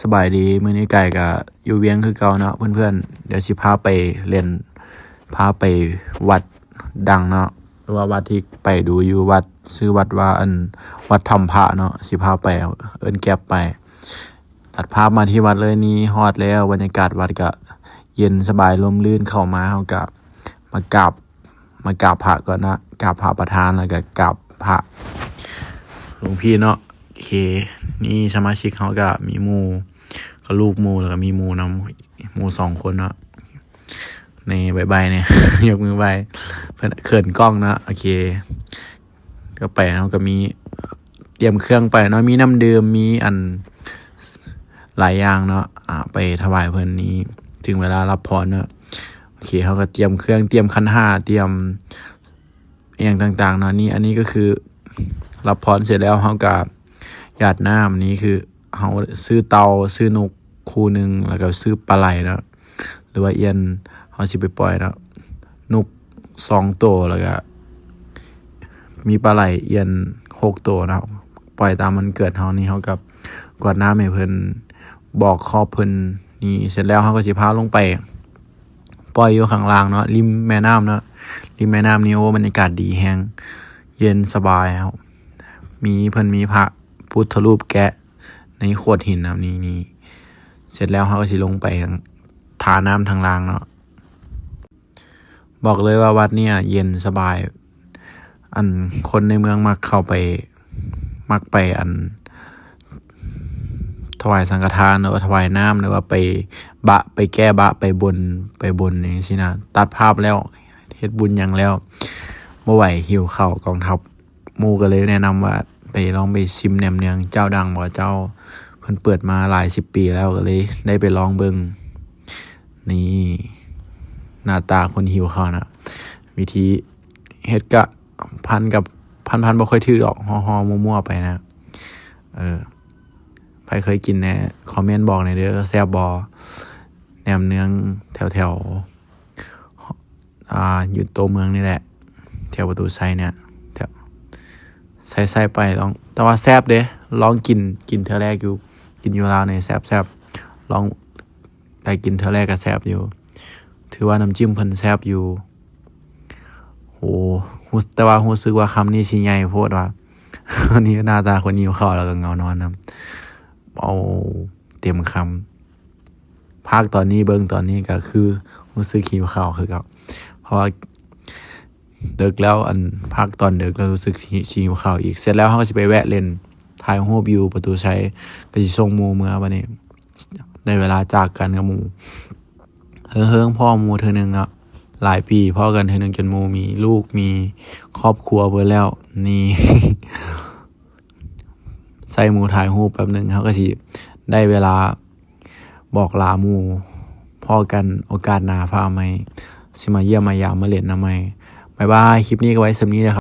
สบายดีมื้อนี้ไก่ก็อยู่เวียงคือเก่าเนาะเพื่อนๆเดี๋ยวสิพาไปเล่นพาไปวัดดังเนาะหรือว่าวัดที่ไปดูอยู่วัดชื่อวัดว่าวัดถ้ำพระเนาะสิพาไปเอิ้นแก๊ปไปตัดภาพมาที่วัดเลยนี่ฮอดแล้วบรรยากาศวัดก็เย็นสบายร่มรื่นเข้ามาเฮาก็มากราบพระก่อนนะกราบพระประธานแล้วก็กราบพระหลวงพี่เนาะโอเคนี่สมาชิกเขาก็มีหมู่ก็ลูกหมู่แล้วก็มีหมู่นำหมู่2 คนเนาะในใบเนี่ย ยกมือไหว้เพิ่นเขินกล้องนะโอเคก็ไปเนาะก็มีเตรียมเครื่องไปเนาะมีน้ำดื่มมีหลายอย่างเนาะไปถวายเพิ่นนี้ถึงเวลารับพรเนาะโอเคเขาก็เตรียมเครื่องเตรียมขันห้าเตรียมอย่างต่างๆเนาะนี่อันนี้ก็คือรับพรเสร็จแล้วเขาก็หยาดน้ำนี้คือเขาซื้อเตาซื้อนกคู่หนึ่งแล้วก็ซื้อปลาไหลเนาะหรือว่าเอียนเขาสิไปปล่อยเนาะนก2 ตัวแล้วก็มีปลาไหลเอียน6 ตัวนะครับปล่อยตามมันเกิดเขานี่เขากับกวาดน้ำให้เพิ่นบอกครอบเพิ่นนี่เสร็จแล้วเขาก็สิพาลงไปปล่อยอยู่ข้างล่างเนาะริมแม่น้ำเนาะริมแม่น้ำนี่โอ้บรรยากาศดีแฮงเย็นสบายครับมีเพิ่นมีพระพุทธรูปแกะในโขดหินนะครับนี่เสร็จแล้วเขาก็สิลงไปทาน้ำทางล่างเนาะบอกเลยว่าวัดเนี่ยเย็นสบายคนในเมืองมักเข้าไปถวายสังฆทานหรือว่าถวายน้ำหรือว่าไปแก้บะไปบนอย่างนี้สินะตัดภาพแล้วเฮ็ดบุญอย่างแล้วบ่ไหวหิวข้าวกองทัพหมู่ก็เลยแนะนำว่าไปลองไปชิมแหนมเนืองเจ้าดังบ่เจ้าเพิ่นเปิดมาหลาย10 ปีแล้วก็เลยได้ไปลองเบิ่งนี่หน้าตาคนหิวข้าวนะวิธีเฮ็ดก็พันบ่ค่อยถือดอกห่อๆมั่วๆไปนะใครเคยกินแน่คอมเมนต์บอกหน่อยเด้อแซ่บบ่แหนมเนืองแถวอยู่ตัวเมืองนี่แหละแถวประตูไซเนี่ยแถวไซไปลองแต่ว่าแซ่บเด้ลองกินเทื่อแรกอยู่กินอยู่ลาวนี่แซ่บลองได้กินเทื่อแรกก็แซ่บอยู่ถือว่าน้ำจิ้มเพิ่นแซ่บอยู่โหแต่ว่ารู้สึกว่าคำนี้สิใหญ่โพดว่า อันนี้หน้าตาคนหิวข้าวแล้วก็เงานอนนะเอาเต็มคำภาคตอนนี้เบิ่งตอนนี้ก็คือรู้สึกหิวข้าวคือกับเพราะว่าดึกแล้วภาคตอนดึกแล้วรู้สึกหิวข้าวอีกเสร็จแล้วเขาก็สิไปแวะเล่นถ่ายรูปอยู่ประตูชัยก็สิส่งหมู่เมื่อบัดนี้ได้เวลาจากกันกับหมู่เฮิงพ่อหมู่เทื่อนึงอ่ะหลายปีพ่อกันเทื่อนึงจนหมู่มีลูกมีครอบครัวเบิดแล้วนี่ ใส่หมู่ถ่ายรูปแป๊บนึงเขาก็สิได้เวลาบอกลาหมู่พ่อกันโอกาสหน้าฟ้าใหม่สิมาเยี่ยมมายามมาเล่นนำใหม่บ๊ายบายคลิปนี้ก็ไว้ส่ำนี้นะครับ